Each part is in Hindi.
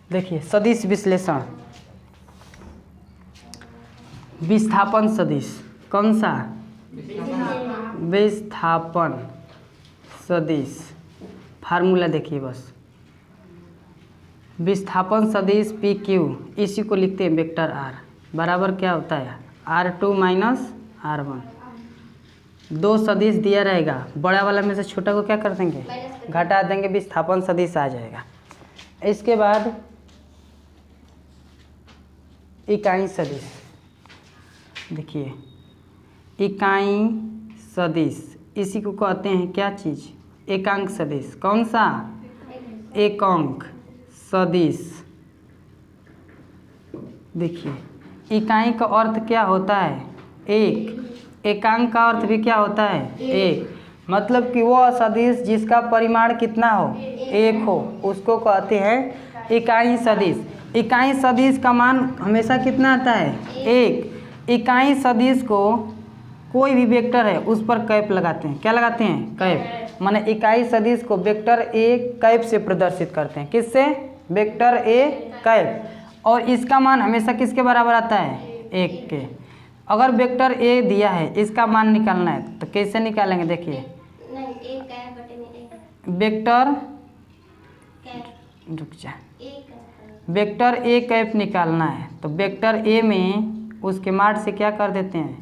देखिए सदिश विश्लेषण, विस्थापन सदिश, कौन सा? विस्थापन सदिश। फार्मूला देखिए बस, विस्थापन सदिश पी क्यू, इसी को लिखते हैं वेक्टर आर बराबर क्या होता है R2 माइनस R1। दो सदिश दिया रहेगा, बड़ा वाला में से छोटा को क्या कर देंगे? घटा देंगे, विस्थापन सदिश आ जाएगा। इसके बाद इकाई सदिश, देखिए इकाई सदिश, इसी को कहते हैं क्या चीज़? एकांक सदिश। कौन सा? एकांक सदिश। देखिए इकाई का अर्थ क्या होता है? एक। एकांक का अर्थ भी क्या होता है? एक। मतलब कि वो सदिश जिसका परिमाण कितना हो? एक हो, उसको कहते हैं इकाई सदिश। इकाई सदिश का मान हमेशा कितना आता है? एक। इकाई सदिश को कोई भी वेक्टर है उस पर कैप लगाते हैं। क्या लगाते हैं? कैप। माने इकाई सदिश को वेक्टर ए कैप से प्रदर्शित करते हैं। किससे? Vector A cap. और इसका मान हमेशा किसके बराबर आता है? एक के। अगर वेक्टर ए दिया है, इसका मान निकालना है तो कैसे निकालेंगे? देखिए वेक्टर, रुक जा, वेक्टर ए कैप निकालना है तो वेक्टर ए में उसके मान से क्या कर देते हैं?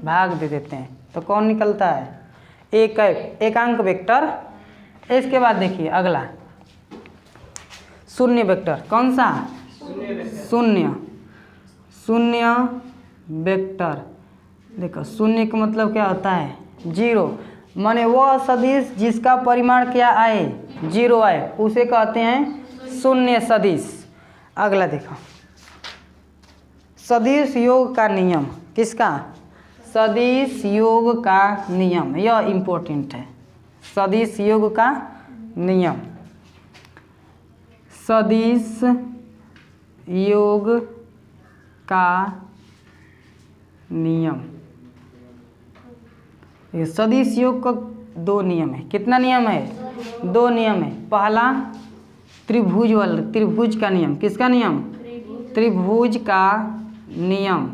भाग दे देते हैं। तो कौन निकलता है? ए कैप, एकांक वेक्टर। इसके बाद देखिए अगला शून्य वेक्टर। कौन सा? शून्य। शून्य वेक्टर। देखो शून्य का मतलब क्या होता है? जीरो। माने वो सदिश जिसका परिमाण क्या आए? जीरो आए, उसे कहते हैं शून्य सदिश। अगला देखो सदिश योग का नियम। किसका? सदिश योग का नियम, यह इम्पोर्टेंट है। सदिश योग का नियम, सदिश योग का नियम। ये सदिश योग का दो नियम है। कितना नियम है? दो नियम है। पहला त्रिभुज वाला, त्रिभुज का नियम। किसका नियम? त्रिभुज का नियम।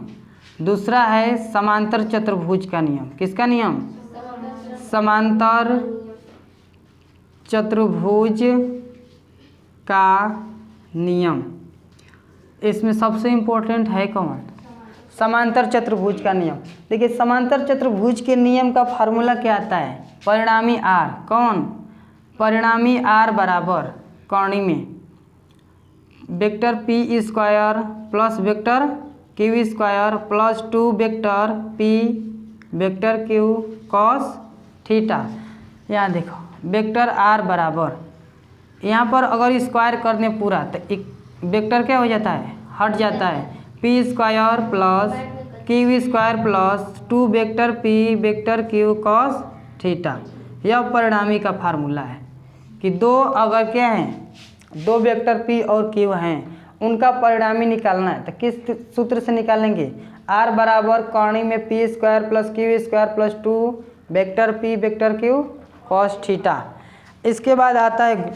दूसरा है समांतर चतुर्भुज का नियम। किसका नियम? समांतर चतुर्भुज का नियम। इसमें सबसे इम्पोर्टेंट है कौन? समांतर चतुर्भुज का नियम। देखिए समांतर चतुर्भुज के नियम का फार्मूला क्या आता है? परिणामी आर। कौन? परिणामी आर बराबर कौणी में vector P square plus vector Q square plus 2 vector P vector Q cos theta. यहाँ देखो वेक्टर आर बराबर, यहाँ पर अगर स्क्वायर कर दें पूरा तो एक वेक्टर क्या हो जाता है? हट जाता है। P square plus Q square plus 2 vector P vector Q cos theta. यह परिणामी का फार्मूला है कि दो अगर क्या हैं, दो वेक्टर पी और क्यू हैं, उनका परिणामी निकालना है तो किस सूत्र से निकालेंगे? आर बराबर कौणी में P square plus Q square plus 2 vector P vector Q cos theta. इसके बाद आता है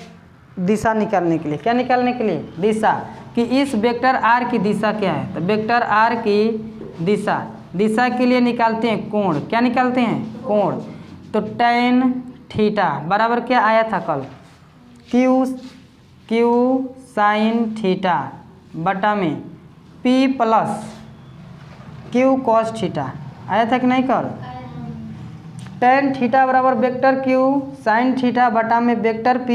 दिशा निकालने के लिए। क्या निकालने के लिए? दिशा, कि इस वेक्टर आर की दिशा क्या है। तो वेक्टर आर की दिशा, दिशा के लिए निकालते हैं कोण। क्या निकालते हैं? कोण। तो tan थीटा बराबर क्या आया था कल? क्यू साइन थीटा बटा में P plus Q cos theta आया था कि नहीं कल? tan थीटा बराबर वेक्टर क्यू साइन थीटा बटा में vector P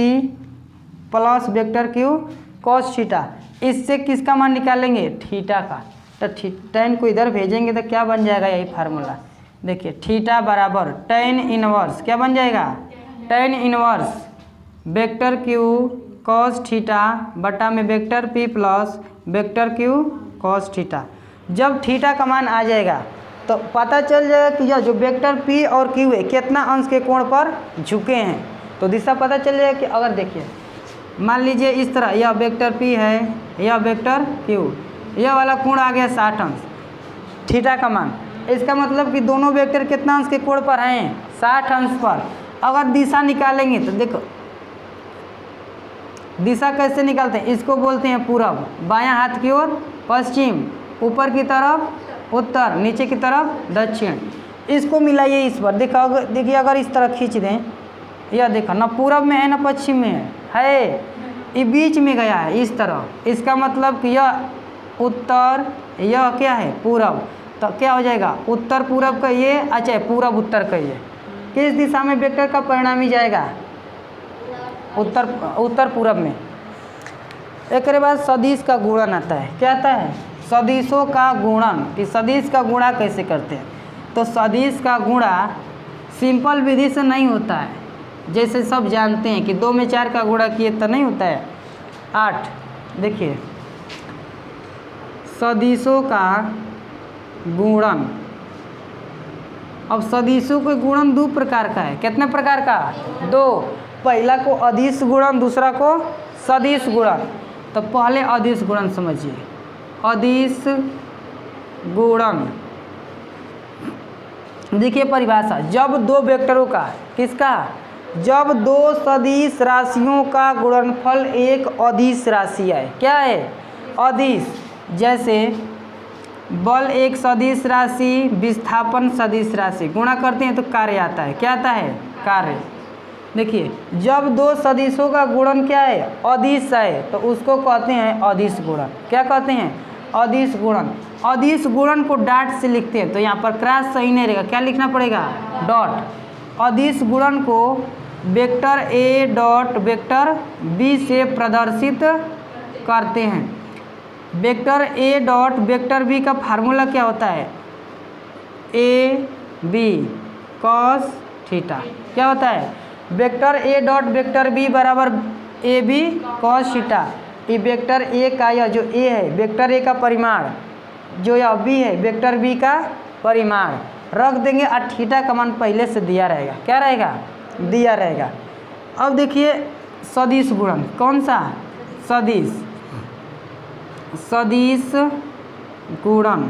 plus vector Q cos theta. इससे किसका मान निकालेंगे? थीटा का। तो tan को इधर भेजेंगे तो क्या बन जाएगा? यही फार्मूला। देखिए थीटा बराबर tan इनवर्स क्या बन जाएगा? tan inverse vector Q cos theta बटा में vector P plus vector Q cos theta. जब थीटा का मान आ जाएगा तो पता चल जाएगा कि यह जो वेक्टर पी और क्यू है कितना अंश के कोण पर झुके हैं। तो दिशा पता चल जाएगा कि अगर देखिए मान लीजिए इस तरह यह वेक्टर पी है, यह वेक्टर क्यू, यह वाला कोण आ गया 60 अंश थीटा का मान। इसका मतलब कि दोनों वेक्टर कितना अंश के कोण पर हैं? 60 अंश पर। अगर दिशा निकालेंगे तो देखो दिशा कैसे निकालते हैं? इसको बोलते हैं पूरब, बायां हाथ की ओर पश्चिम, ऊपर की तरफ उत्तर, नीचे की तरफ दक्षिण। इसको मिलाइए इस पर, देखिए अगर इस तरह खींच दें, यह देखो ना पूरब में है ना पश्चिम में है, ये बीच में गया है इस तरह। इसका मतलब कि यह उत्तर, यह क्या है पूरब, तो क्या हो जाएगा उत्तर पूरब का ये, अच्छा पूरब उत्तर का ये। किस दिशा में वेक्टर का परिणामी जाएगा? उत्तर पूरब में। एक बाद सदिश का गुणन आता है। क्या आता है? सदिशों का गुणन, कि सदिश का गुणा कैसे करते हैं। तो सदिश का गुणा सिंपल विधि से नहीं होता है, जैसे सब जानते हैं कि 2 में 4 का गुणा किए तो नहीं होता है 8। देखिए सदिशों का गुणन, अब सदिशों के गुणन 2 प्रकार का है। कितने प्रकार का? 2। पहला को अदिश गुणन, दूसरा को सदिश गुणन। तो पहले अदिश गुणन समझिए। अदिश गुणन, देखिए परिभाषा, जब 2 वेक्टरों का, किसका? जब 2 सदिश राशियों का गुणनफल एक अदिश राशि है। क्या है? अदिश। जैसे बल एक सदिश राशि, विस्थापन सदिश राशि, गुणा करते हैं तो कार्य आता है। क्या आता है? कार्य। देखिए जब 2 सदिशों का गुणन क्या है? अदिश है, तो उसको कहते हैं अदिश गुणन। क्या कहते हैं? अदिश गुणन। अदिश गुणन को डॉट से लिखते हैं, तो यहाँ पर क्रॉस सही नहीं रहेगा, क्या लिखना पड़ेगा? डॉट। अदिश गुणन को vector A dot vector B से प्रदर्शित करते हैं। Vector A dot vector B का फार्मूला क्या होता है? A B cos theta. क्या होता है? Vector A dot vector B बराबर ए बी कॉस थीटा। ये वेक्टर ए का, या जो ए है वेक्टर ए का परिमाण, जो यह बी है वेक्टर बी का परिमाण रख देंगे, और थीटा का मान पहले से दिया रहेगा। क्या रहेगा? दिया रहेगा। अब देखिए सदिश गुणन, कौन सा? सदिश। सदिश गुणन,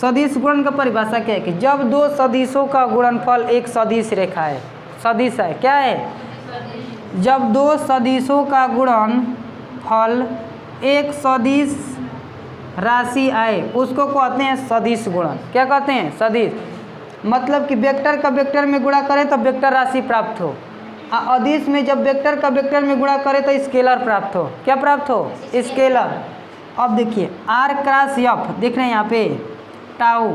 सदिश गुणन का परिभाषा क्या है? कि जब 2 सदिशों का गुणनफल एक सदिश रेखा है, सदिश है। क्या है? जब 2 सदिशों का गुणनफल एक सदिश राशि आए, उसको कहते हैं सदिश गुणन। क्या कहते हैं? सदिश। मतलब कि वेक्टर का वेक्टर में गुणा करें तो वेक्टर राशि प्राप्त हो, अदिश में जब वेक्टर का वेक्टर में गुणा करें तो स्केलर प्राप्त हो। क्या प्राप्त हो? स्केलर। अब देखिए आर क्रॉस एफ, देख रहे हैं यहाँ पे टाउ,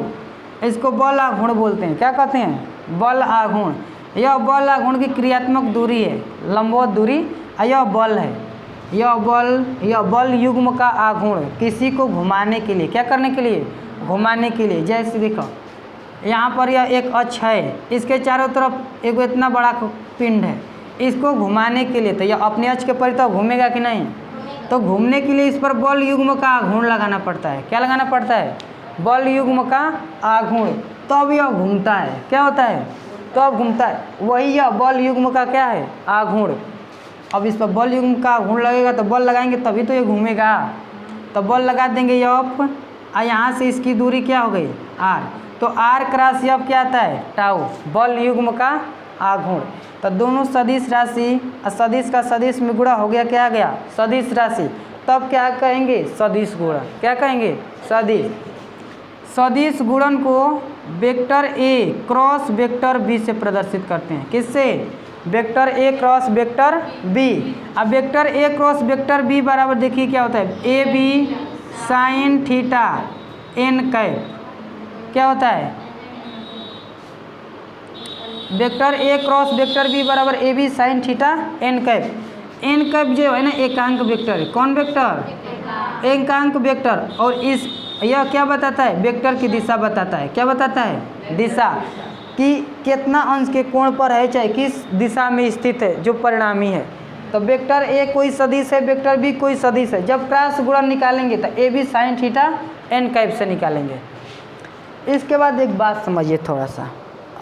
इसको बल आघूर्ण बोलते हैं। क्या कहते हैं? बल आघूर्ण। यह बल आघूर्ण की क्रियात्मक दूरी है, लंबवत दूरी, यह बल है। यह बल युग्म का आघूर्ण, किसी को घुमाने के लिए, क्या करने के लिए? घुमाने के लिए। जैसे देखो यहाँ पर यह एक अक्ष है, इसके चारों तरफ एक इतना बड़ा पिंड है, इसको घुमाने के लिए तो यह अपने अक्ष के परितः घूमेगा कि नहीं? तो घूमने के लिए इस पर बल युग्म का आघूर्ण लगाना पड़ता है। क्या लगाना पड़ता है? बल युग्म का आघूर्ण, तब यह घूमता है। क्या होता है? तब घूमता है। वही यह बल युग्म का क्या है? आघूर्ण। अब इस पर बल युग्म का आघूर्ण लगेगा तो बल लगाएंगे तभी तो ये घूमेगा। तो बल लगा देंगे एफ, और यहाँ से इसकी दूरी क्या हो गई? आर। तो आर क्रॉस एफ क्या आता है? टाउ, बल युग्म का आघूर्ण। तो दोनों सदिश राशि और सदिश का सदिश में गुणा हो गया, क्या आ गया? सदिश राशि। तब क्या कहेंगे? सदिश गुणन। क्या कहेंगे? सदिश। सदिश गुणन को vector A cross vector B से प्रदर्शित करते हैं। किससे? Vector A cross vector B. अब vector A cross vector B बराबर देखिए क्या होता है? A B sine theta N cap. क्या होता है? Vector A cross vector B बराबर A B sine theta N cap. N cap जो है ना एकांक वेक्टर है। कौन वेक्टर? एकांक वेक्टर। और इस यह क्या बताता है? वेक्टर की दिशा बताता है। क्या बताता है? दिशा, कि कितना अंश के कोण पर है, चाहे किस दिशा में स्थित है, जो परिणामी है। तो वेक्टर ए कोई सदिश है, वेक्टर बी कोई सदिश है। जब क्रॉस गुणन निकालेंगे तो A B sine theta N cap से निकालेंगे। इसके बाद एक बात समझिए थोड़ा सा,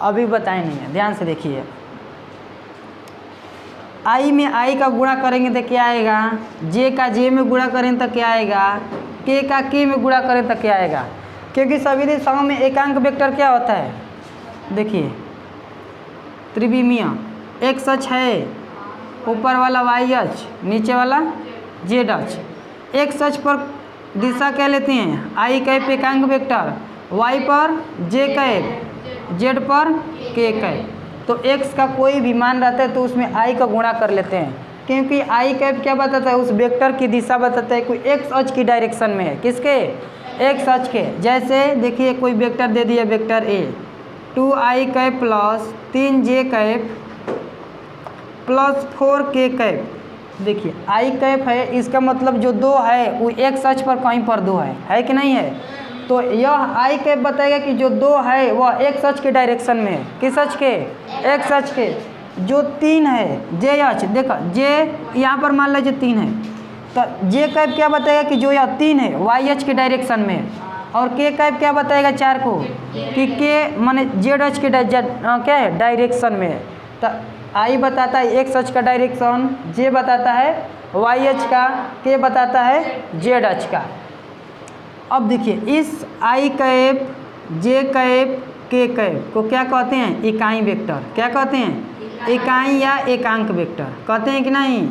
अभी बताए नहीं है, ध्यान से देखिए। आई में आई का गुणा करेंगे तो क्या आएगा? जे का जे में गुणा करें तो क्या आएगा? के का के में गुणा करें तो क्या आएगा? क्योंकि सभी दिशाओं में एकांक वेक्टर क्या होता है? देखिए त्रिविमीय, एक्स अक्ष है, ऊपर वाला वाई एच, नीचे वाला जेड एच। एक्स अक्ष पर दिशा क्या लेते हैं, आई कैप एकांक वेक्टर, वाई पर जे कैप, जेड पर के कैप। तो एक्स का कोई भी मान रहता है तो उसमें आई का गुणा कर लेते हैं, क्योंकि आई कैप क्या बताता है, उस वेक्टर की दिशा बताता है, कोई एक्स अक्ष की डायरेक्शन में है, किसके, एक्स अक्ष के। जैसे देखिए कोई वेक्टर दे दिया, vector A 2i cap plus 3j cap plus 4k cap. देखिए आई कैप है, इसका मतलब जो 2 है वो एक्स अक्ष पर कहीं पर 2 है कि नहीं है। तो यह आई कैप बताएगा कि जो 2 है वह एक्स अक्ष के डायरेक्शन में है, किस अक्ष के, एक्स अक्ष के। जो 3 है जे अक्ष, देखो जे यहाँ पर मान लीजिए 3 है, तो जे कैप क्या बताएगा कि जो यह 3 है वाई अक्ष के डायरेक्शन में है, और के कैप क्या बताएगा 4 को कि के माने जेड अक्ष के क्या है, डायरेक्शन में है। तो आई बताता है एक्स अक्ष का डायरेक्शन, जे बताता है वाई अक्ष का, के बताता है जेड अक्ष का। अब देखिए इस आई कैप, जे कैप, के कैप को क्या कहते हैं, इकाई वेक्टर। क्या कहते हैं, इकाई या एकांक वेक्टर कहते हैं कि नहीं।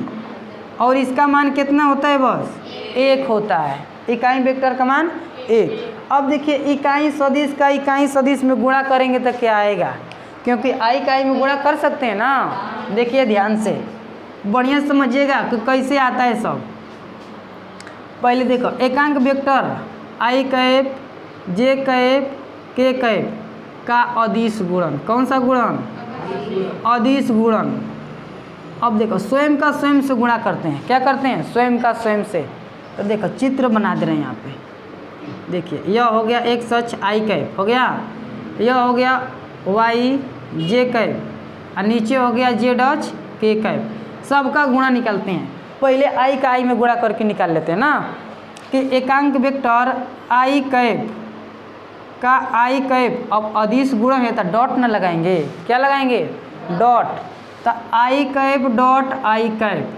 और इसका मान कितना होता है, बस 1 होता है। इकाई वेक्टर का मान 1। अब देखिए इकाई सदिश का इकाई सदिश में गुणा करेंगे तो क्या आएगा, क्योंकि आई का आई में गुणा कर सकते हैं ना। देखिए ध्यान से बढ़िया समझिएगा कि कैसे आता है सब। पहले देखो एकांक वेक्टर आई कैप, जे कैप, के कैप का अदिश गुणन। कौन सा गुणन, अदिश गुणन। अब देखो स्वयं का स्वयं से गुणा करते हैं। क्या करते हैं, स्वयं का स्वयं से। तो देखो चित्र बना दे रहे हैं यहाँ पे। देखिए यह हो गया एक्स अक्ष आई कैप हो गया, यह हो गया वाई जे कैप, और नीचे हो गया जेड अक्ष के कैप। सबका गुणा निकालते हैं। पहले आई का आई में गुणा करके निकाल लेते हैं ना, कि एकांक वेक्टर आई कैप का आई कैप। अब अदिश गुणन है तो डॉट न लगाएंगे, क्या लगाएंगे, डॉट। तो आई कैप डॉट आई कैप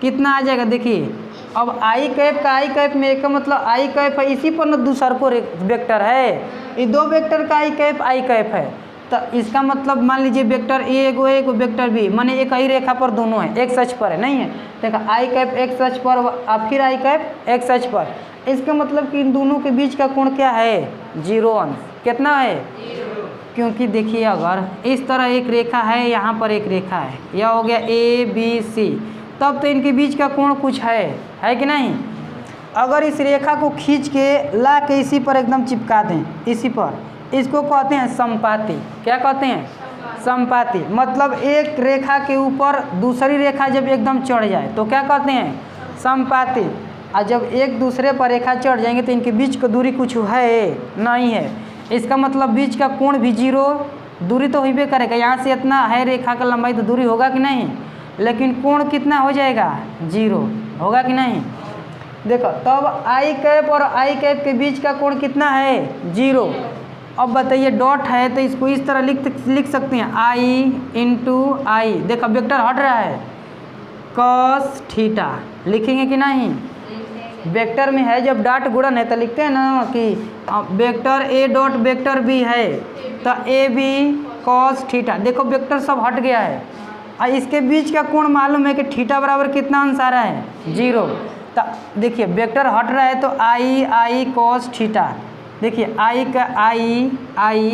कितना आ जाएगा, देखिए अब आई कैप का आई कैप में एक का मतलब आई कैप है, इसी पर न दूसरा को वेक्टर है, ये 2 वेक्टर का आई कैप है। तो इसका मतलब मान लीजिए वेक्टर ए एगो वेक्टर बी, माने एक ही रेखा पर दोनों है, एक्स अक्ष पर है, नहीं है। देखा आई कैप एक्स अक्ष पर और फिर आई कैप एक्स अक्ष पर। इसका मतलब कि इन दोनों के बीच का कोण क्या है, 0 अंश। कितना है, 0। क्योंकि देखिए अगर इस तरह एक रेखा है, यहाँ पर एक रेखा है, यह हो गया ए बी सी, तब तो इनके बीच का कोण कुछ है कि नहीं। अगर इस रेखा को खींच के ला के इसी पर एकदम चिपका दें, इसी पर, इसको कहते हैं समपाती। क्या कहते हैं, समपाती। मतलब एक रेखा के ऊपर दूसरी रेखा जब एकदम चढ़ जाए तो क्या कहते हैं, समपाती। और जब एक दूसरे पर रेखा चढ़ जाएंगे तो इनके बीच की दूरी कुछ है नहीं है, इसका मतलब बीच का कोण भी 0, दूरी तो होइबे करेगा। यहाँ से इतना है रेखा का लंबाई तो दूरी होगा कि नहीं, लेकिन कोण कितना हो जाएगा, 0 होगा कि नहीं। देखो तब आई कैप और आई कैप के बीच का कोण कितना है, 0। अब बताइए डॉट है तो इसको इस तरह लिख सकते हैं, आई इंटू आई। देखो वेक्टर हट रहा है, कॉस थीटा लिखेंगे कि नहीं। वेक्टर में है जब डॉट गुणन है तो लिखते हैं ना कि vector A dot vector B है तो ए बी कॉस थीटा। देखो वेक्टर सब हट गया है और इसके बीच का कोण मालूम है कि थीटा बराबर कितना अंश आ रहा है, 0। तो देखिए वेक्टर हट रहा है तो आई आई कॉस थीटा। देखिए आई का आई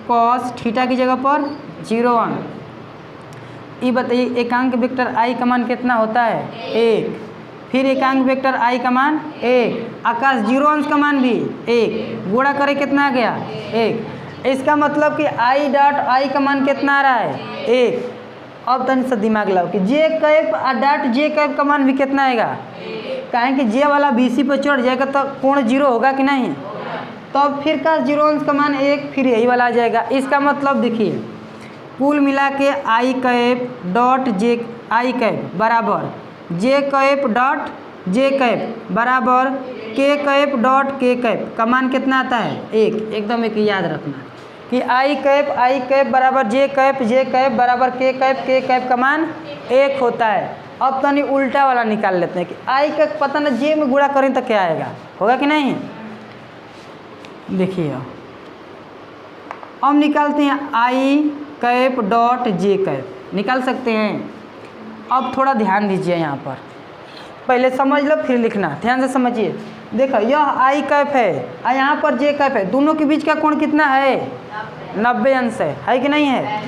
कॉस थीटा की जगह पर 0 अंश। ये बताइए एकांक वेक्टर आई का मान कितना होता है, 1। फिर एकांक वेक्टर आई का मान 1, आकाश 0 अंश का मान भी 1, गुणा करे कितना आ गया, 1। इसका मतलब कि आई डॉट आई का मान कितना आ रहा है, 1। अब तन से दिमाग लगाओ कि जे कैप और डॉट जे कैप का मान भी कितना आएगा, कहें कि जे वाला बीसी पर चढ़ जाएगा तो कोण 0 होगा कि नहीं। तो अब फिर का 0 अंश का मान 1, फिर यही वाला आ जाएगा। इसका मतलब देखिए कुल मिला के आई कैप डॉट जे आई कैप बराबर जे कैप डॉट जे कैप बराबर के कैप डॉट के कैप का मान कितना आता है, 1। एकदम एक याद रखना कि आई कैप बराबर जे कैप बराबर के कैप का मान 1 होता है। अब तो नहीं उल्टा वाला निकाल लेते हैं कि आई का पता ना जे में गुणा करें तो क्या आएगा, होगा कि नहीं। देखिए अब निकालते हैं आई कैप डॉट जे कैप, निकाल सकते हैं। अब थोड़ा ध्यान दीजिए यहाँ पर, पहले समझ लो फिर लिखना, ध्यान से समझिए। देखो यह आई कैप है और यहाँ पर जे कैप है, दोनों के बीच का कोण कितना है? 90 अंश है कि नहीं है?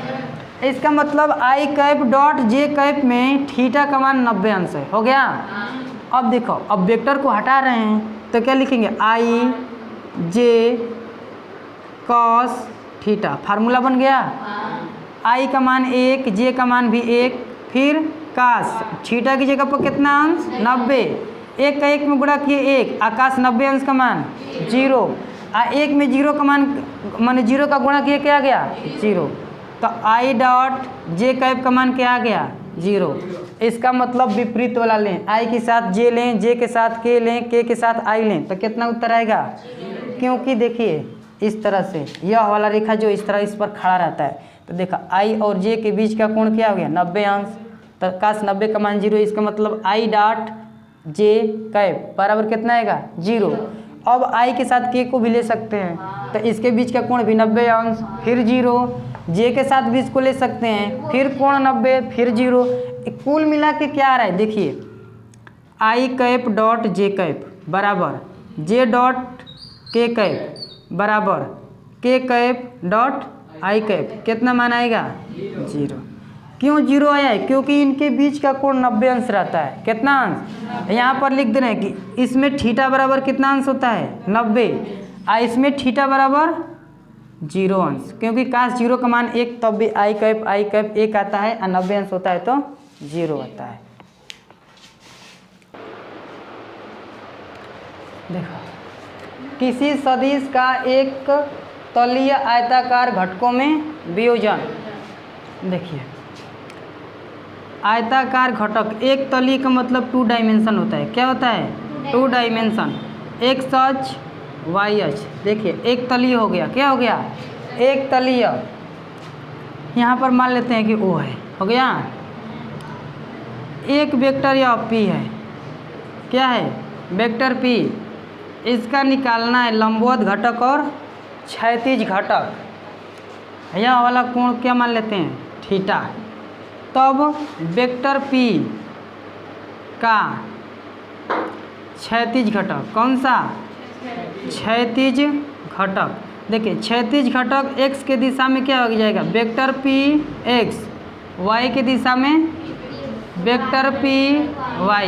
इसका मतलब आई कैप डॉट जे कैप में थीटा का मान 90 अंश है, हो गया। अब देखो, अब वेक्टर को हटा रहे हैं तो क्या लिखेंगे? आई जे कॉस थीटा, फार्मूला बन गया। आई का मान 1, जे का मान भी 1, फिर कास थीटा की जगह पर कितना अंश? 90, 1 का 1 में गुणा किए 1, आकाश 90 अंश का मान 0, और 1 में 0 का मान माने 0 का गुणा किए क्या आ गया? 0। तो आई डॉट जे कैप का मान क्या आ गया? 0। इसका मतलब विपरीत वाला लें, आई के साथ जे लें, जे के साथ के लें, के साथ आई लें, तो कितना उत्तर आएगा? क्योंकि देखिए इस तरह से यह वाला रेखा जो इस तरह इस पर खड़ा रहता है, तो देखा आई और जे के बीच का कोण क्या हो गया? 90 अंश। तो काश 90 का मान 0, इसका मतलब आई डॉट जे कैप बराबर कितना आएगा? 0। अब आई के साथ के को भी ले सकते हैं, तो इसके बीच का कोण भी 90 अंश, फिर 0, जे के साथ भी इसको ले सकते हैं, फिर कोण 90, फिर 0। कुल मिला के क्या आ रहा है? देखिए आई कैप डॉट जे कैप बराबर जे डॉट के कैप बराबर के कैप डॉट आई कैप, कितना मान आएगा? 0। क्यों 0 आया है? क्योंकि इनके बीच का कोण 90 अंश रहता है। कितना अंश? यहाँ पर लिख दे रहे हैं कि इसमें थीटा बराबर कितना अंश होता है? 90, और इसमें थीटा बराबर 0 अंश, क्योंकि काश 0 का मान 1 तब भी आई कैप 1 आता है, और 90 अंश होता है तो 0 आता है। देखो किसी सदिश का एक तलीय आयताकार घटकों में वियोजन, देखिए आयताकार घटक, एक तलीय का मतलब 2 डायमेंशन होता है। क्या होता है? 2 डायमेंशन, एक्स अक्ष वाई अक्ष। देखिए एक तलीय हो गया, क्या हो गया? एक तलीय। यहाँ पर मान लेते हैं कि ओ है, हो गया। एक वेक्टर या पी है, क्या है? वेक्टर पी, इसका निकालना है लंबवत घटक और क्षैतिज घटक। यह वाला कोण क्या मान लेते हैं? थीटा। तब वेक्टर पी का क्षैतिज घटक कौन सा? क्षैतिज घटक। देखिए क्षैतिज घटक x के दिशा में क्या हो जाएगा? वेक्टर पी x, y के दिशा में वेक्टर पी y।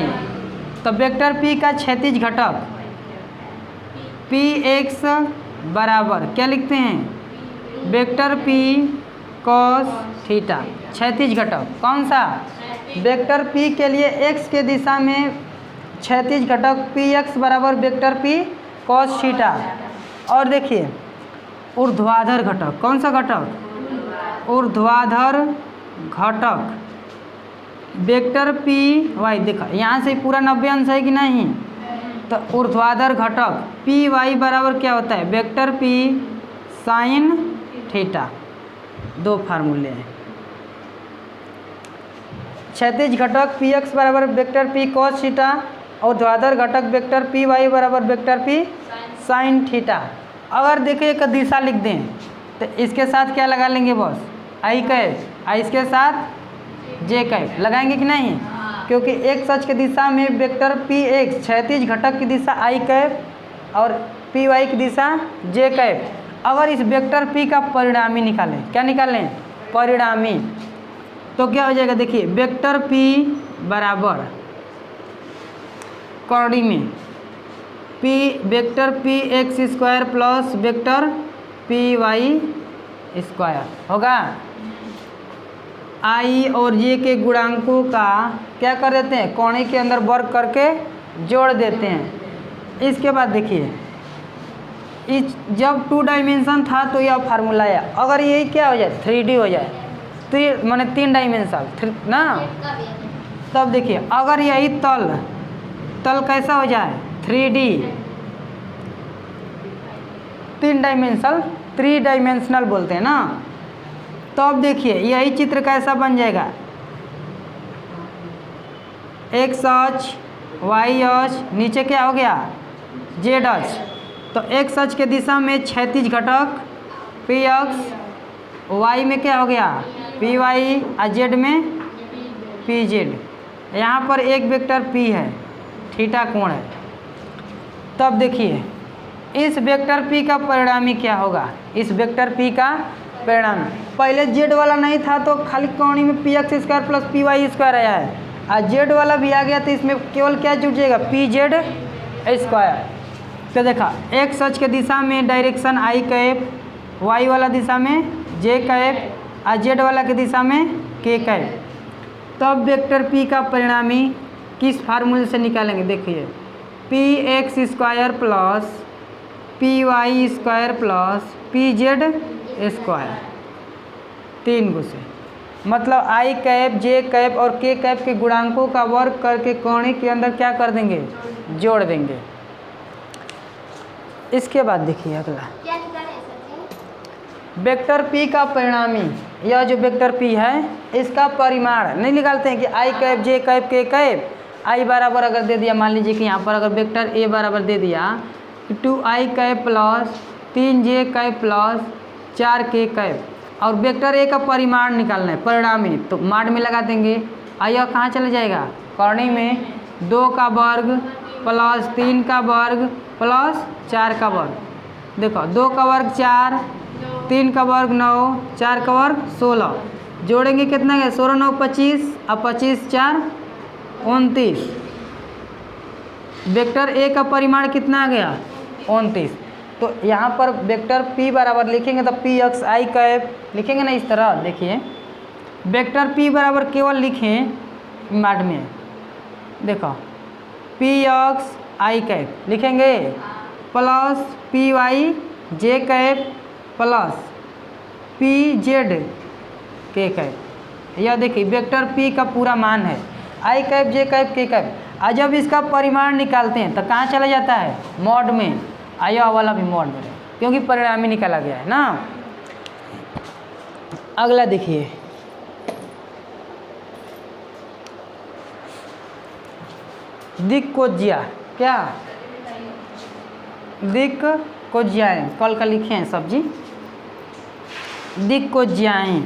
तो वेक्टर p का क्षैतिज घटक पी एक्स बराबर क्या लिखते हैं? Vector p cos theta. क्षैतिज घटक कौन सा? वेक्टर p के लिए x के दिशा में क्षैतिज घटक px बराबर वेक्टर p cos थीटा। और देखिए ऊर्ध्वाधर घटक, कौन सा घटक? ऊर्ध्वाधर घटक वेक्टर पी वाई। देखा यहाँ से पूरा 90 अंश है कि नहीं? तो ऊर्ध्वाधर घटक पी वाई बराबर क्या होता है? Vector P sine theta. 2 फार्मूले हैं। क्षैतिज घटक पी एक्स बराबर वेक्टर पी कॉस थीटा, और ऊर्ध्वाधर घटक वेक्टर पी वाई बराबर वेक्टर पी साइन थीटा। अगर देखिए एक दिशा लिख दें तो इसके साथ क्या लगा लेंगे? बस आई कैप, आई इसके साथ जे कैप लगाएंगे कि नहीं? क्योंकि एक्स अक्ष की दिशा में वेक्टर पी एक्स, क्षैतिज घटक की दिशा आई कैप और पी वाई की दिशा जे कैप। अगर इस वेक्टर पी का परिणामी निकालें, क्या निकालें? परिणामी, तो क्या हो जाएगा? देखिए वेक्टर पी बराबर कौड़ी में P vector P X square plus vector P Y square होगा। आई और जे के गुणांकों का क्या कर देते हैं? कोणे के अंदर वर्ग करके जोड़ देते हैं। इसके बाद देखिए इस जब 2 डायमेंशन था तो यह फार्मूला है। अगर यही क्या हो जाए? 3D हो जाए, तो ये माने 3 डायमेंशन ना। तब देखिए अगर यही तल कैसा हो जाए? 3D, 3 डायमेंशनल बोलते हैं ना। तो अब देखिए यही चित्र कैसा बन जाएगा? एक्स अक्ष, वाई अक्ष, नीचे क्या हो गया? जेड अक्ष। तो एक्स अक्ष के दिशा में क्षैतिज घटक पी एक्स, वाई में क्या हो गया? पी वाई, और जेड में पी जेड। यहाँ पर एक वेक्टर p है, थीटा कोण है। तब देखिए इस वेक्टर p का परिणामी क्या होगा, इस वेक्टर p का परिणामी पहले z वाला नहीं था तो खाली कोणी में P X square plus P Y square आया है, और z वाला भी आ गया तो इसमें केवल क्या जुड़ जाएगा, पी जेड स्क्वायर। तो देखा x अक्ष के दिशा में डायरेक्शन आई कैप, y वाला दिशा में j कैप और z वाला के दिशा में k कैप। तब वेक्टर p का परिणामी किस फार्मूले से निकालेंगे, देखिए P X square plus P Y square plus P Z square, 3 गो से, मतलब आई कैप जे कैप और के कैप के गुणांकों का वर्ग करके कोणी के अंदर क्या कर देंगे, जोड़ देंगे। इसके बाद देखिए अगला वेक्टर p का परिणामी, यह जो वेक्टर p है इसका परिमाण नहीं निकालते हैं कि आई कैप जे कैप के कैप, आई बराबर अगर दे दिया, मान लीजिए कि यहाँ पर अगर वेक्टर a बराबर दे दिया 2i cap plus 3j cap plus 4k cap, और वेक्टर a का परिमाण निकालना है परिणामी, तो माड में लगा देंगे। और यह कहाँ चला जाएगा, कोणी में 2 का वर्ग प्लस 3 का वर्ग प्लस 4 का वर्ग। देखो 2 का वर्ग 4, 3 का वर्ग 9, 4 का वर्ग 16, जोड़ेंगे कितना है, 16 9 25 और 25 4 29। वेक्टर a का परिमाण कितना आ गया, 29। तो यहाँ पर वेक्टर p बराबर लिखेंगे तो पी एक्स आई कैप लिखेंगे ना इस तरह। देखिए वेक्टर p बराबर केवल लिखें माड में, देखो पी एक्स आई कैप लिखेंगे प्लस पी वाई जे कैप प्लस पी जेड के कैप। यह देखिए वेक्टर p का पूरा मान है, आई कैप जे कैप के कैप। और जब इसका परिमाण निकालते हैं तो कहाँ चला जाता है, मॉड में, आया वाला भी मॉड में, क्योंकि परिणामी निकाला गया है ना। अगला देखिए दिक्कोज्या, क्या दिक्कोज्याएं, कल का लिखे हैं सब्जी, दिक्कोज्याएं।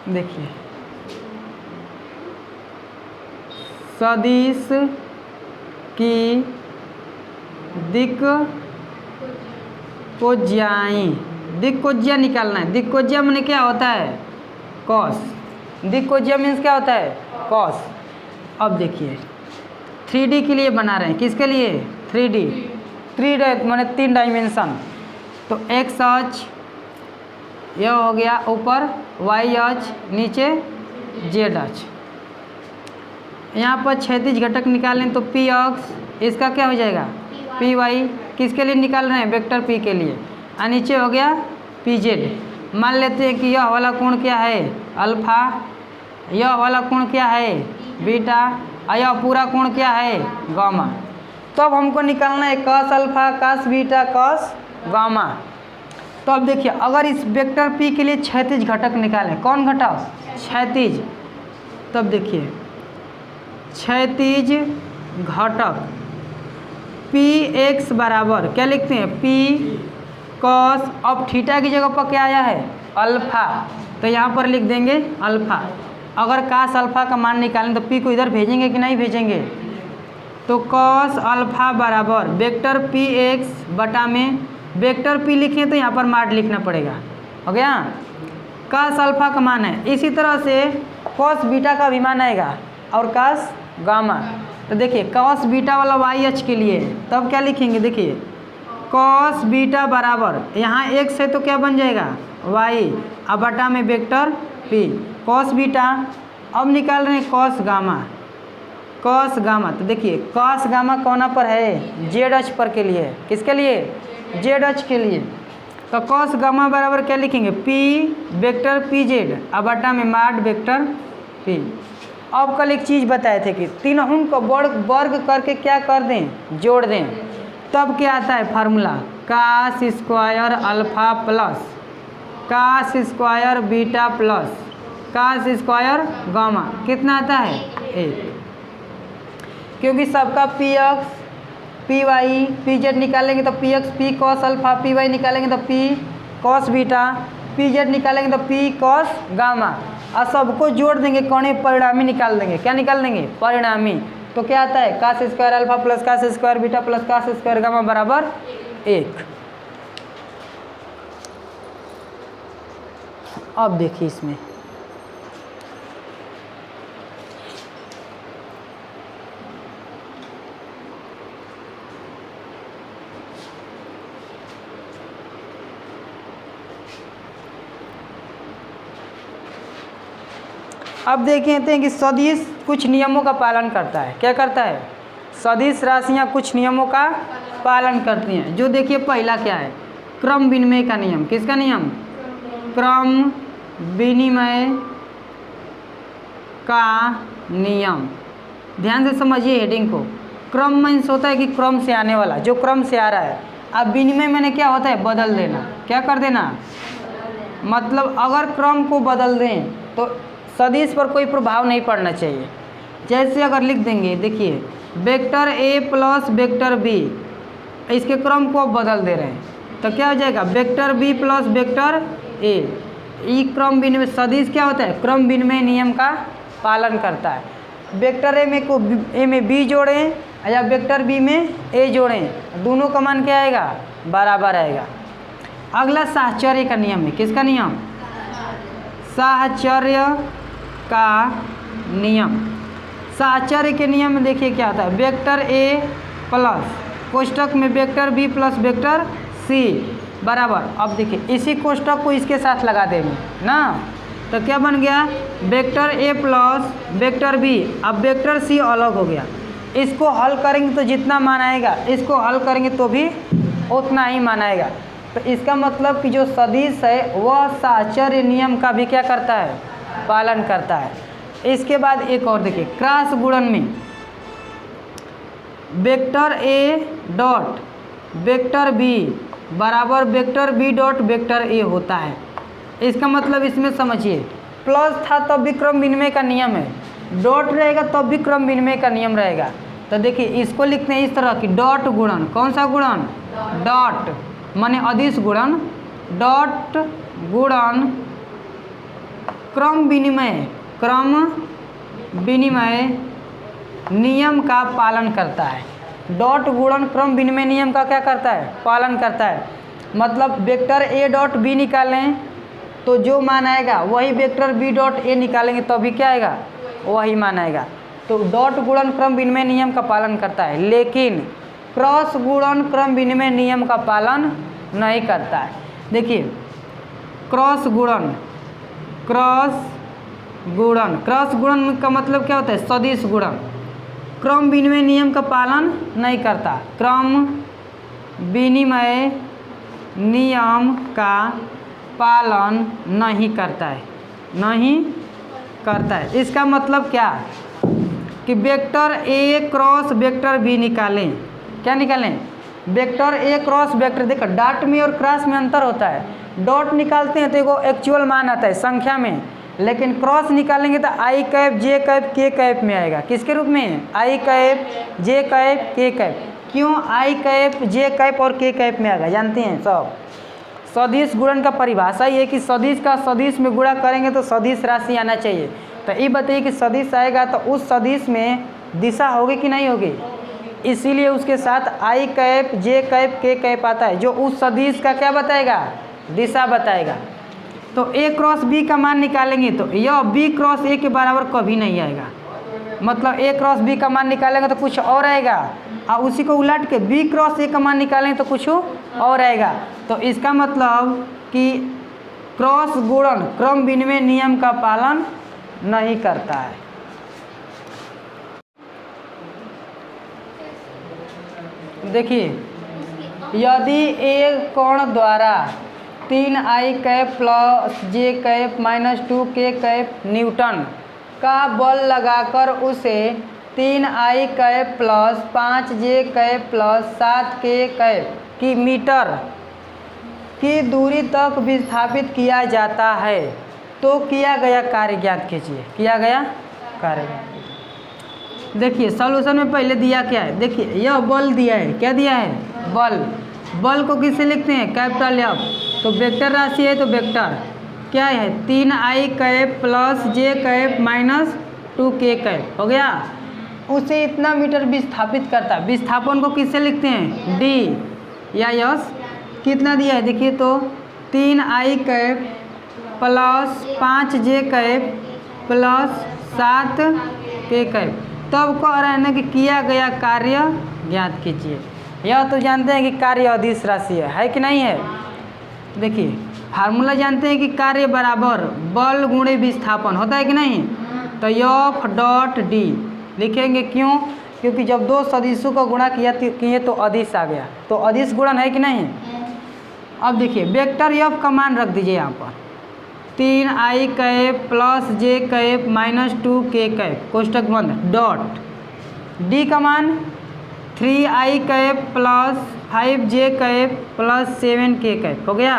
देखिए सदिश की दिक्कोज्याएं, दिक्कोज्या निकालना है। दिक्कोज्या माने क्या होता है, कॉस। दिक्कोज्या मीन्स क्या होता है, कॉस। अब देखिए 3D के लिए बना रहे हैं, किसके लिए, 3D, 3 माने 3 डायमेंशन। तो एक्स अक्ष यह हो गया ऊपर, वाई अक्ष नीचे, जेड अक्ष। यहाँ पर क्षैतिज घटक निकालें तो पी अक्ष इसका क्या हो जाएगा, पी वाई, किसके लिए निकाल रहे हैं, वेक्टर पी के लिए। और नीचे हो गया पी जेड। मान लेते हैं कि यह वाला कोण क्या है, अल्फा, यह वाला कोण क्या है, बीटा, और यह पूरा कोण क्या है, गामा। तब हमको निकालना है cos alpha, cos beta, cos gamma. तो अब देखिए अगर इस वेक्टर p के लिए क्षैतिज घटक निकालें, कौन घटक, क्षैतिज। तब देखिए क्षैतिज घटक पी एक्स बराबर क्या लिखते हैं, p कॉस, अब थीटा की जगह पर क्या आया है, अल्फा, तो यहाँ पर लिख देंगे अल्फा। अगर कॉस अल्फा का मान निकालें तो p को इधर भेजेंगे कि नहीं भेजेंगे, तो कॉस अल्फा बराबर वेक्टर पी एक्स बटा में वेक्टर p लिखें तो यहाँ पर माड लिखना पड़ेगा, हो गया। कॉस अल्फा का मान है, इसी तरह से कॉस बीटा का भी मान आएगा और कॉस गामा। तो देखिए कॉस बीटा वाला वाई अक्ष के लिए तब क्या लिखेंगे, देखिए कॉस बीटा बराबर यहाँ x है तो क्या बन जाएगा, y, अब बटा में वेक्टर p, कॉस बीटा। अब निकाल रहे हैं कॉस गामा, कॉस गामा। तो देखिए कॉस गामा कौन पर है, जेड अक्ष पर के लिए, किसके लिए, जेड अक्ष के लिए। तो कॉस गामा बराबर क्या लिखेंगे, p वेक्टर पी जेड, अब बटा में माड वेक्टर p। अब कल एक चीज़ बताए थे कि तीनों को वर्ग करके क्या कर दें, जोड़ दें, तब क्या आता है formula, cos square alpha plus cos square beta plus cos square gamma, कितना आता है, 1। क्योंकि सबका P X P Y P Z निकालेंगे तो P X P cos alpha, P Y निकालेंगे तो P cos beta, P Z निकालेंगे तो पी कॉस गामा, और सबको जोड़ देंगे कौन है, परिणामी निकाल देंगे। क्या निकाल देंगे, परिणामी। तो क्या आता है, cos square alpha plus cos square beta plus cos square gamma बराबर 1। अब देखिए इसमें अब देखें हैं कि सदिश कुछ नियमों का पालन करता है। क्या करता है, सदिश राशियां कुछ नियमों का पालन करती हैं। जो देखिए पहला क्या है, क्रम विनिमय का नियम। किसका नियम, क्रम विनिमय का नियम। ध्यान से समझिए हेडिंग को। क्रम मीन्स होता है कि क्रम से आने वाला, जो क्रम से आ रहा है। अब विनिमय मैंने क्या होता है, बदल देना। क्या कर देना, मतलब अगर क्रम को बदल दें तो सदिश पर कोई प्रभाव नहीं पड़ना चाहिए। जैसे अगर लिख देंगे, देखिए vector A plus vector B, इसके क्रम को अब बदल दे रहे हैं तो क्या हो जाएगा, vector B plus vector A. ई क्रम विनिमय, सदिश क्या होता है, क्रम विनिमय नियम का पालन करता है। वेक्टर ए में बी जोड़ें या वेक्टर बी में ए जोड़ें, दोनों का मान क्या आएगा, बराबर आएगा। अगला साहचर्य का नियम है। किसका नियम, साहचर्य का नियम। साहचर्य के नियम में देखिए क्या आता है, वेक्टर ए प्लस कोष्टक में vector B plus vector C बराबर। अब देखिए इसी कोष्टक को इसके साथ लगा देंगे ना, तो क्या बन गया, vector A plus vector B. अब वेक्टर सी अलग हो गया, इसको हल करेंगे तो जितना मान आएगा, इसको हल करेंगे तो भी उतना ही मान आएगा। तो इसका मतलब कि जो सदिश है वह साहचर्य नियम का भी क्या करता है, पालन करता है। इसके बाद एक और देखिए, क्रॉस गुणन में vector A dot vector B बराबर vector B dot vector A होता है। इसका मतलब इसमें समझिए, प्लस था तब भी क्रम विनिमय का नियम है, डॉट रहेगा तब भी क्रम विनिमय का नियम रहेगा। तो देखिए इसको लिखते हैं इस तरह की, डॉट गुणन। कौन सा गुणन, डॉट माने अदिश गुणन, डॉट गुणन क्रम विनिमय नियम का पालन करता है। डॉट गुणन क्रम विनिमय नियम का क्या करता है, पालन करता है। मतलब वेक्टर ए डॉट बी निकालें तो जो मान आएगा वही वेक्टर बी डॉट ए निकालेंगे तो भी क्या आएगा, वही मान आएगा। तो डॉट गुणन क्रम विनिमय नियम का पालन करता है, लेकिन क्रॉस गुणन क्रम विनिमय नियम का पालन नहीं करता है। देखिए क्रॉस गुणन का मतलब क्या होता है, सदिश गुणन क्रम विनिमय नियम का पालन नहीं करता। क्रम विनिमय नियम का पालन नहीं करता है। इसका मतलब क्या कि vector A cross vector B निकालें। क्या निकालें, वेक्टर ए क्रॉस वेक्टर। देखो डॉट में और क्रॉस में अंतर होता है। डॉट निकालते हैं तो एगो एक्चुअल मान आता है संख्या में, लेकिन क्रॉस निकालेंगे तो आई कैप जे कैप के कैप में आएगा। किसके रूप में, आई कैप जे कैप के कैप। क्यों आई कैप जे कैप और के कैप में आएगा, जानते हैं सब। सदिश गुणन का परिभाषा ये है कि सदिश का सदिश में गुणा करेंगे तो सदिश राशि आना चाहिए। तो ये बताइए कि सदिश आएगा तो उस सदिश में दिशा होगी कि नहीं होगी, इसीलिए उसके साथ आई कैप जे कैप के कैप आता है, जो उस सदिश का क्या बताएगा, दिशा बताएगा। तो ए क्रॉस बी का मान निकालेंगे तो यह बी क्रॉस ए के बराबर कभी नहीं आएगा। मतलब ए क्रॉस बी का मान निकालेंगे तो कुछ और आएगा, और उसी को उलट के बी क्रॉस ए का मान निकालेंगे तो कुछ और आएगा। तो इसका मतलब कि क्रॉस गुणन क्रम विनिमय नियम का पालन नहीं करता है। देखिए यदि एक कोण द्वारा 3i cap plus J cap minus 2k cap newton का बल लगाकर उसे 3i cap plus 5j cap plus 7k cap की मीटर की दूरी तक विस्थापित किया जाता है तो किया गया कार्य ज्ञात कीजिए। किया गया कार्य, देखिए सॉल्यूशन में पहले दिया क्या है, देखिए यह बल दिया है। क्या दिया है, बल। बल को किससे लिखते हैं? Capital F. तो वेक्टर राशि है तो वेक्टर क्या है? 3i cap plus J cap minus 2k cap हो गया। उसे इतना मीटर विस्थापित करता है। विस्थापन को किससे लिखते हैं? डी या यस। कितना दिया है देखिए तो 3i cap plus 5j cap plus 7k cap. तब कह रहे हैं ना कि किया गया कार्य ज्ञात कीजिए। यह तो जानते हैं कि कार्य अदिश राशि है कि नहीं है? देखिए फार्मूला जानते हैं कि कार्य बराबर बल गुणे विस्थापन होता है कि नहीं? तो एफ डॉट डी लिखेंगे। क्यों? क्योंकि जब दो सदिशों का गुणा किए तो अदिश आ गया, तो अदिश गुणन है कि नहीं? अब देखिए वेक्टर एफ का मान रख दीजिए यहाँ पर 3i cap plus J cap minus 2k cap कोष्टक बंद डॉट डी का मान 3i cap plus 5j cap plus 7k cap हो गया।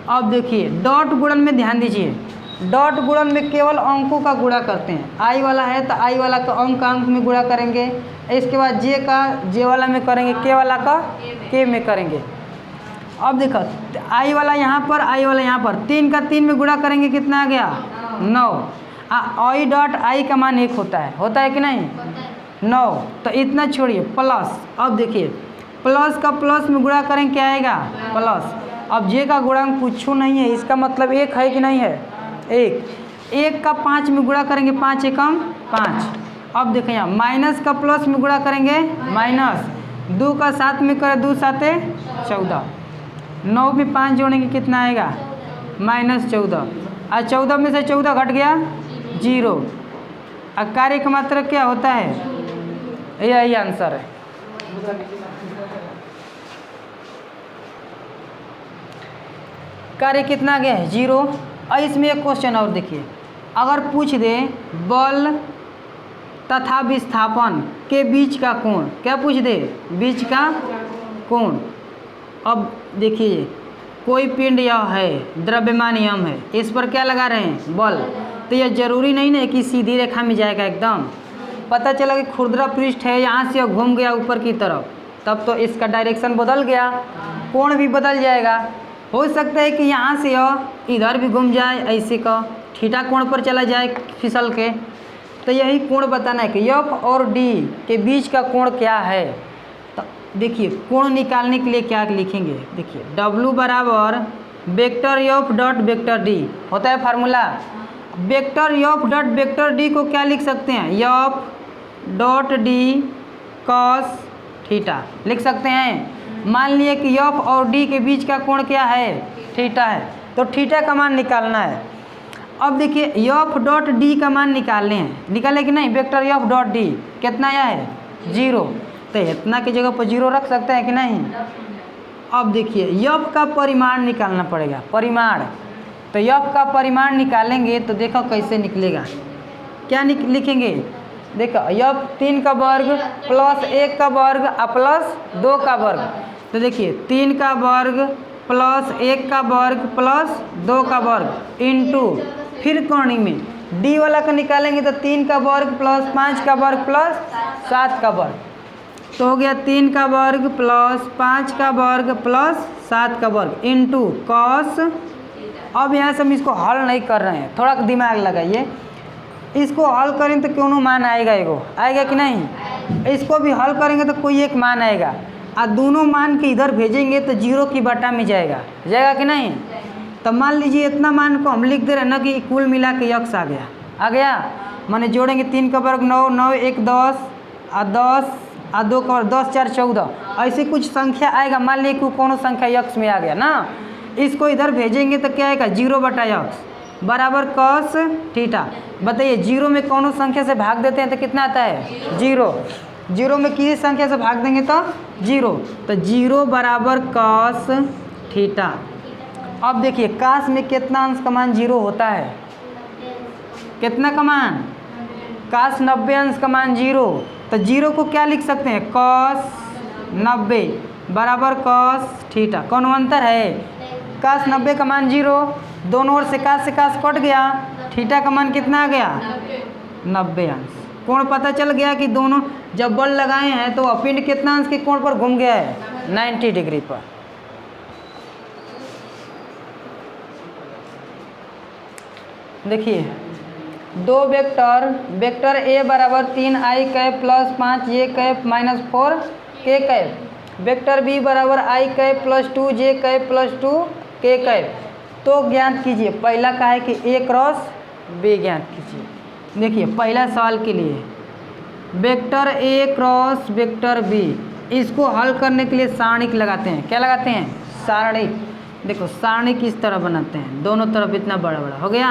अब देखिए डॉट गुणन में ध्यान दीजिए। डॉट गुणन में केवल अंकों का गुणा करते हैं। आई वाला है तो आई वाला का अंक में गुणा करेंगे, इसके बाद जे का जे वाला में करेंगे, के वाला का के में करेंगे। अब देखो आई वाला यहाँ पर, आई वाला यहाँ पर, 3 का 3 में गुणा करेंगे कितना आ गया? 9। आई डॉट आई का मान 1 होता है कि नहीं? 9। तो इतना छोड़िए प्लस। अब देखिए प्लस का प्लस में गुणा करेंगे क्या आएगा? प्लस। अब जे का गुणांक कुछ नहीं है, इसका मतलब 1 है कि नहीं है? 1 का 5 में गुणा करेंगे 5 एकम 5। अब देखें यहाँ माइनस का प्लस में गुणा करेंगे माइनस, 2 का 7 में करें 2 7 14, 9 में 5 जोड़ेंगे कितना आएगा? -14। और 14 में से 14 घट गया 0। और कार्य का मात्रा क्या होता है? यही आंसर है। कार्य कितना गया है? 0। और इसमें एक क्वेश्चन और देखिए, अगर पूछ दे बल तथा विस्थापन के बीच का कोण, क्या पूछ दे? बीच का कोण। अब देखिए कोई पिंड यह है, द्रव्यमान यम है, इस पर क्या लगा रहे हैं? बल। तो यह जरूरी नहीं ना कि सीधी रेखा में जाएगा एकदम। पता चला कि खुरदरा पृष्ठ है, यहाँ से घूम गया ऊपर की तरफ, तब तो इसका डायरेक्शन बदल गया, कोण भी बदल जाएगा। हो सकता है कि यहाँ से यह इधर भी घूम जाए, ऐसे का थीटा कोण पर चला जाए फिसल के। तो यही कोण बताना है कि एफ और डी के बीच का कोण क्या है। तो देखिए कोण निकालने के लिए क्या लिखेंगे? देखिए W बराबर vector F dot vector D होता है formula. Vector F dot vector D को क्या लिख सकते हैं? F dot D cos theta लिख सकते हैं। मान लिए कि एफ और डी के बीच का कोण क्या है? थीटा है, तो थीटा का मान निकालना है। अब देखिए एफ डॉट डी का मान निकालने हैं, निकाले कि नहीं? वेक्टर एफ डॉट डी कितना आया है? 0। तो इतना की जगह पर 0 रख सकते हैं कि नहीं? अब देखिए एफ का परिमाण निकालना पड़ेगा, परिमाण। तो एफ का परिमाण निकालेंगे तो देखो कैसे निकलेगा। क्या लिखेंगे? देखो एफ 3 का वर्ग प्लस 1 का वर्ग प्लस 2 का वर्ग। तो देखिए 3 का वर्ग प्लस 1 का वर्ग प्लस 2 का वर्ग इंटू फिर कौणी में डी वाला का निकालेंगे तो 3 का वर्ग प्लस 5 का वर्ग प्लस 7 का वर्ग। तो हो गया 3 का वर्ग प्लस 5 का वर्ग प्लस 7 का वर्ग इंटू कॉस। अब यहाँ से हम इसको हल नहीं कर रहे हैं, थोड़ा दिमाग लगाइए। इसको हल करें तो क्यों मान आएगा? एगो आएगा कि नहीं? इसको भी हल करेंगे तो कोई एक मान आएगा, और दोनों मान के इधर भेजेंगे तो 0 की बटा में जाएगा कि नहीं? तो मान लीजिए इतना मान को हम लिख दे रहे हैं ना कि कुल मिला के यक्स आ गया। माने जोड़ेंगे 3 का वर्ग 9, 9 1 10 और 10 और 2 का वर्ग 10 4 14, ऐसे कुछ संख्या आएगा। मान लीजिए कि कौन संख्या यक्स में आ गया ना, इसको इधर भेजेंगे तो क्या आएगा? 0 बटा यक्स बराबर कॉस थीटा। बताइए 0 में कौन संख्या से भाग देते हैं तो कितना आता है? 0। 0 में किसी संख्या से भाग देंगे तो 0, तो 0 बराबर कॉस थीटा। अब देखिए काश में कितना अंश का मान 0 होता है? कितना का मान? काश 90 अंश का मान 0। तो 0 को क्या लिख सकते हैं? कॉस 90 बराबर कॉस थीटा। कौन अंतर है? काश 90 का मान 0, दोनों ओर से काश कट गया, थीटा का मान कितना आ गया? 90 अंश। कोण पता चल गया कि दोनों जब बल लगाए हैं तो अपिंड कितना अंश के कोण पर घूम गया है? 90 डिग्री पर। देखिए दो वेक्टर, वेक्टर ए बराबर 3i cap plus 5j cap minus 4k cap, vector B बराबर i cap plus 2j cap plus 2k cap. तो ज्ञात कीजिए, पहला का है कि ए क्रॉस बी ज्ञात कीजिए। देखिए पहला सवाल के लिए vector A cross vector B, इसको हल करने के लिए सारणिक लगाते हैं। क्या लगाते हैं? सारणिक। देखो सारणिक किस तरह बनाते हैं, दोनों तरफ इतना बड़ा बड़ा हो गया।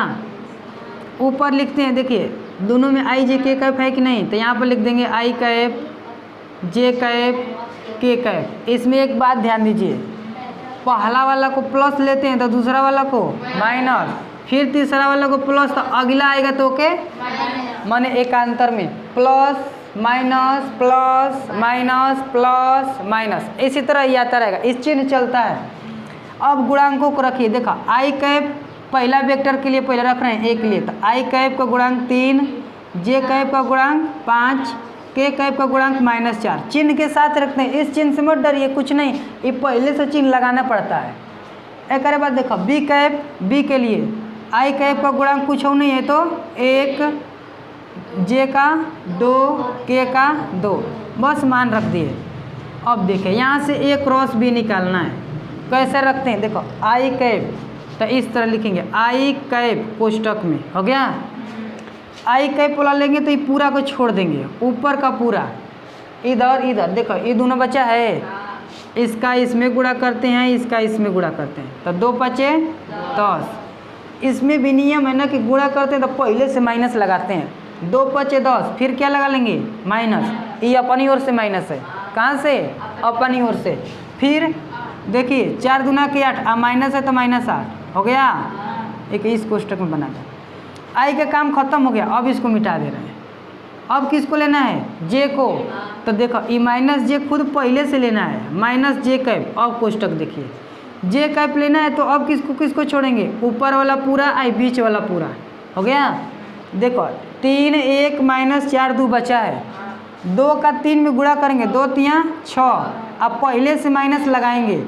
ऊपर लिखते हैं, देखिए दोनों में आई जे के कैप है कि नहीं, तो यहाँ पर लिख देंगे आई कैप जे कैप के कैप। इसमें एक बात ध्यान दीजिए, पहला वाला को प्लस लेते हैं तो दूसरा वाला को माइनस, फिर तीसरा वाला को प्लस तो अगला आएगा तो ओके माने एकांतर में plus minus plus minus plus minus, इसी तरह ये आता रहेगा, इस चिन्ह चलता है। अब गुणांकों को रखिए, देखो आई कैप पहला वेक्टर के लिए पहले रख रहे हैं एक लिए, तो आई कैप का गुणांक 3, जे कैप का गुणांक 5, के कैप का गुणांक -4, चिन्ह के साथ रखते हैं। इस चिन्ह से मत डरिए, कुछ नहीं, ये पहले से चिन्ह लगाना पड़ता है। एक बाद देखो बी कैप, बी के लिए आई कैप का गुणांक कुछ और नहीं है तो 1, जे का 2, के का 2, बस मान रख दिए। अब देखिए यहाँ से ए क्रॉस बी निकालना है, कैसे रखते हैं? देखो आई कैप तो इस तरह लिखेंगे आई कैप कोष्टक में, हो गया। आई कैप वाला लेंगे तो ये पूरा को छोड़ देंगे, ऊपर का पूरा इधर इधर, देखो ये दोनों बचा है, इसका इसमें गुणा करते हैं, इसका इसमें गुणा करते हैं, तो 2 5 10। इसमें भी नियम है ना कि गुणा करते हैं तो पहले से माइनस लगाते हैं, 2 5 10, फिर क्या लगा लेंगे माइनस, ये अपनी ओर से माइनस है, कहाँ से? अपनी ओर से। फिर देखिए 4 दूना के 8, अब माइनस है तो -8 हो गया, एक इस कोष्टक में बना था। आई का काम खत्म हो गया, अब इसको मिटा दे रहे हैं। अब किसको लेना है? जे को, तो देखो ये माइनस जे खुद पहले से लेना है, माइनस जे कैप। अब कोष्टक देखिए जे कैप लेना है तो अब किसको किसको छोड़ेंगे? ऊपर वाला पूरा आई बीच वाला पूरा, हो गया। देखो 3 1 -4 2 बचा है, 2 का 3 में गुणा करेंगे, 2 3 6, अब पहले से माइनस लगाएंगे।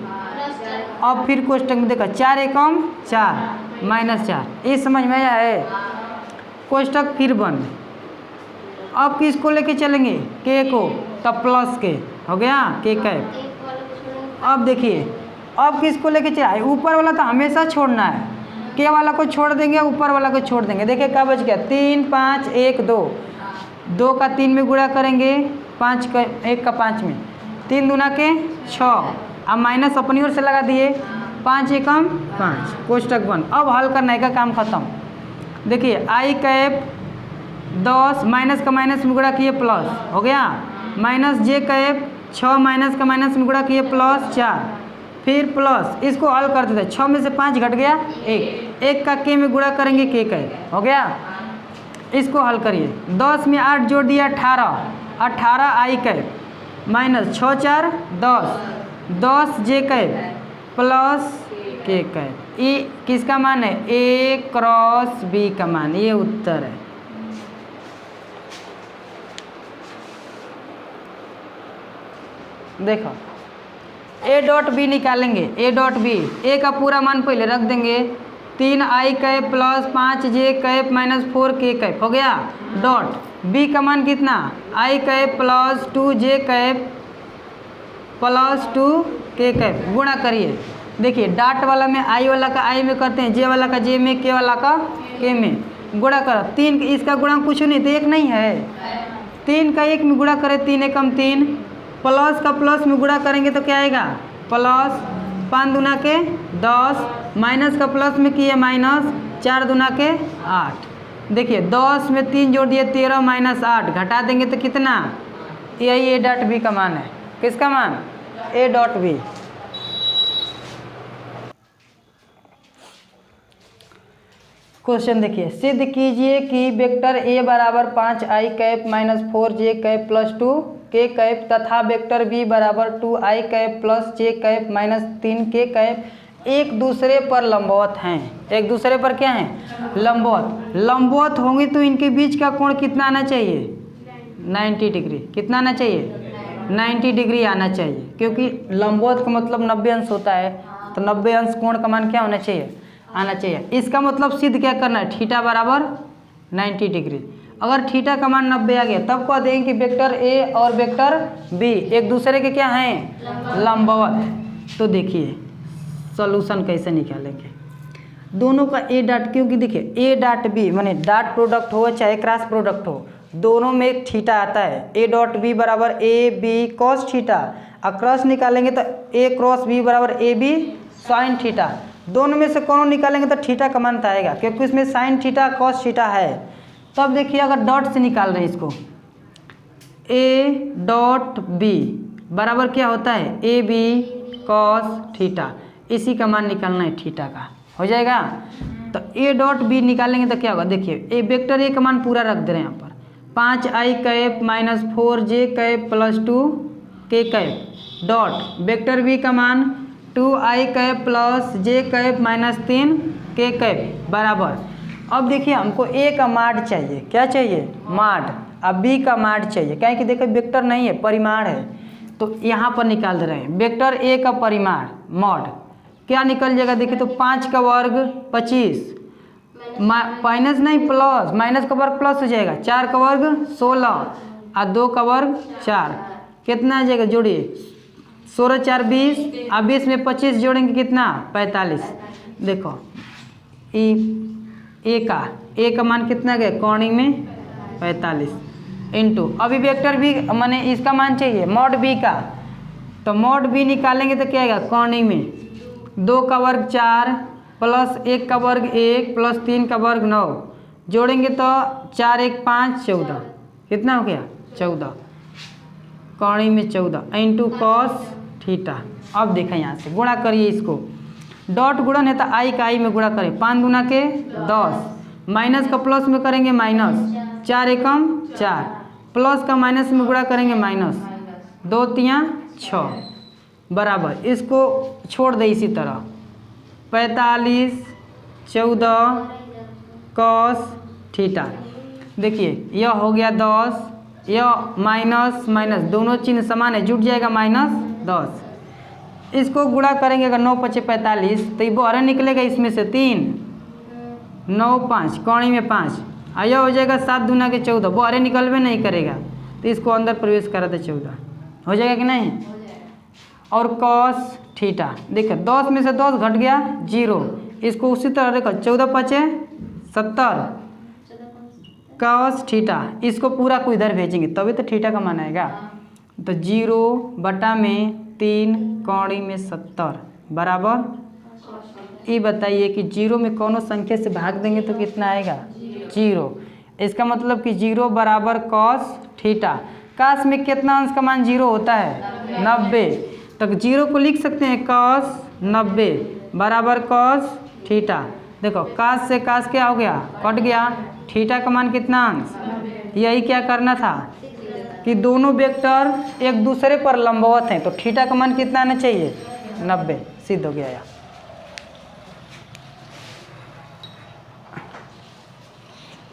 अब फिर कोष्टक में देखो 4 एकम 4 -4, ये समझ में आया है? कोष्टक फिर बंद। अब किसको लेके चलेंगे? के को, तब प्लस के, हो गया के कैप। अब देखिए अब किसको लेके चले? ऊपर वाला तो हमेशा छोड़ना है, के वाला को छोड़ देंगे, ऊपर वाला को छोड़ देंगे। देखिए क्या बच गया? 3 5 1 2, 2 का 3 में गुणा करेंगे, 5 का 1 का 5 में, 3 दूना के 6, अब माइनस अपनी ओर से लगा दिए, 5 एकम 5, कोष्टक बंद। अब हल करने का काम खत्म। देखिए आई कैप 10 माइनस का माइनस में गुणा किए प्लस, हो गया, माइनस जे कैप 6 माइनस का माइनस में गुणा किए +4, फिर प्लस, इसको हल करते थे, 6 में से 5 घट गया 1, 1 का के में गुणा करेंगे के कैप, हो गया। इसको हल करिए, 10 में 8 जोड़ दिया 18, 18 आई कैप माइनस 6 4 10, 10 जे कैप प्लस के कैप। ये किसका मान है? ए क्रॉस बी का मान, ये उत्तर है। देखो ए डॉट बी निकालेंगे, ए डॉट बी, ए का पूरा मान पहले रख देंगे, 3 आई कैप प्लस 5 जे कैप -4 के कैप, हो गया। डॉट बी का मान कितना? आई कैप प्लस 2 जे कैप प्लस 2 के कैप, गुणा करिए। देखिए डाट वाला में आई वाला का आई में करते हैं, जे वाला का जे में, के वाला का के में, गुणा करो। 3 इसका गुणा कुछ नहीं तो 1 नहीं है, 3 का 1 में गुणा करें, 3 एकम 3, प्लस का प्लस में गुणा करेंगे तो क्या आएगा? प्लस 5 दूना के 10, माइनस का प्लस में किए माइनस, 4 दूना के 8। देखिए 10 में 3 जोड़ दिए 13 -8, घटा देंगे तो कितना? यही ए डॉट बी का मान है। किसका मान? ए डॉट बी। क्वेश्चन देखिए, सिद्ध कीजिए कि वेक्टर ए बराबर 5 आई कैप -4 जे कैप प्लस 2 के कैप तथा वेक्टर बी बराबर 2 आई कैप प्लस जे कैप -3 के कैप एक दूसरे पर लंबवत हैं। एक दूसरे पर क्या हैं? लंबवत। लंबवत होंगे तो इनके बीच का कोण कितना आना चाहिए? 90 डिग्री। कितना आना चाहिए? 90 डिग्री आना चाहिए, क्योंकि लंबवत का मतलब 90 अंश होता है, तो 90 अंश कोण का मान क्या होना चाहिए? आना चाहिए। इसका मतलब सिद्ध क्या करना है, थीटा बराबर 90 डिग्री। अगर थीटा का मान 90 आ गया तब कह देंगे कि वेक्टर ए और वेक्टर बी एक दूसरे के क्या हैं, लंबवत। तो देखिए सॉल्यूशन कैसे निकालेंगे, दोनों का ए डॉट, क्योंकि देखिए ए डॉट बी माने डॉट प्रोडक्ट हो चाहे क्रॉस प्रोडक्ट हो, दोनों में थीटा आता है। ए डॉट बी बराबर ए बी कॉस थीटा, और क्रॉस निकालेंगे तो ए क्रॉस बी बराबर ए बी साइन थीटा। दोनों में से कौन निकालेंगे तो थीटा का मान आएगा, क्योंकि इसमें साइन थीटा कॉस थीटा है। तब देखिए अगर डॉट से निकाल रहे हैं इसको, ए डॉट बी बराबर क्या होता है, ए बी कॉस थीटा, इसी का मान निकालना है थीटा का, हो जाएगा। तो ए डॉट बी निकालेंगे तो क्या होगा, देखिए ए वेक्टर ए का मान पूरा रख दे रहे हैं यहाँ पर, 5i cap minus 4j cap plus 2k cap dot vector B का मान 2i cap plus j cap minus 3k cap बराबर। अब देखिए हमको ए का माड चाहिए, क्या चाहिए, माड। अब बी का माड चाहिए, क्या कि देखिए वेक्टर नहीं है परिमाण है, तो यहाँ पर निकाल दे रहे हैं वेक्टर ए का परिमाण मॉड क्या निकल जाएगा, देखिए तो 5 का वर्ग 25 माइनस नहीं प्लस, माइनस का वर्ग प्लस हो जाएगा, 4 का वर्ग 16 और 2 का वर्ग 4, कितना आ जाएगा जोड़िए 16 4 20, अब 20 में 25 जोड़ेंगे कितना 45। देखो ए का मान कितना गया कोणिक में 45 इंटू अभी वेक्टर बी माने इसका मान चाहिए मॉड बी का, तो मॉड बी निकालेंगे तो क्या आएगा कोणिक में 2 का वर्ग 4 प्लस 1 का वर्ग 1 प्लस 3 का वर्ग 9, जोड़ेंगे तो 4 1 5 14, कितना हो गया 14, कोणिक में 14 इंटू कॉस थीटा। अब देखें यहाँ से गुणा करिए इसको, डॉट गुणन है तो आई का आई में गुणा करें, 5 दूना के 10, माइनस का प्लस में करेंगे माइनस, 4 एकम 4, प्लस का माइनस में गुणा करेंगे माइनस, 2 तिया 6 बराबर, इसको छोड़ दे इसी तरह 45 14 कॉस थीटा। देखिए यह हो गया 10, यह माइनस माइनस दोनों चिन्ह समान है, जुट जाएगा माइनस 10, इसको गुणा करेंगे अगर 9 5 45 तो ये बाहर निकलेगा इसमें से 3 9 5 कौड़ी में 5, यह हो जाएगा 7 दूना के 14, बाहर निकलवे नहीं करेगा तो इसको अंदर प्रवेश करा दे 14, हो जाएगा कि नहीं। और कॉस थीटा देखो 10 में से 10 घट गया 0, इसको उसी तरह देखो 14 5 70 कॉस थीटा, इसको पूरा को इधर भेजेंगे तभी तो थीटा का मान आएगा, तो 0 बटा में 3 कौड़ी में 70 बराबर। ये बताइए कि 0 में कौनों संख्या से भाग देंगे तो कितना आएगा 0, इसका मतलब कि 0 बराबर कॉस थीटा। काश में कितना अंश का मान 0 होता है 90, तक 0 को लिख सकते हैं कॉस 90 बराबर कॉस थीटा। देखो काश से काश क्या हो गया कट गया, थीटा का मान कितना अंश, यही क्या करना था कि दोनों वेक्टर एक दूसरे पर लंबवत हैं, तो थीटा का मान कितना आना चाहिए 90, सिद्ध हो गया यह।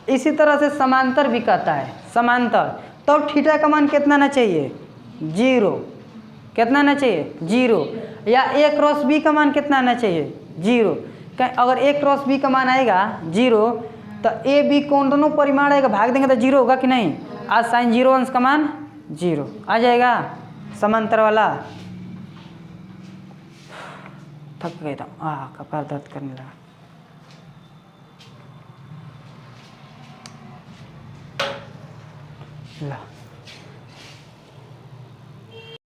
इसी तरह से समांतर भी कहता है, समांतर तो थीटा का मान कितना आना चाहिए 0, कितना आना चाहिए 0, या a क्रॉस b का मान कितना आना चाहिए 0। अगर a क्रॉस b का मान आएगा 0 तो a b कौन दोनों परिमाण आएगा, भाग देंगे तो 0 होगा कि नहीं, आज साइन 0 अंश का मान 0 आ जाएगा समांतर वाला। थक गया था, कपार दर्द करने लगा। ला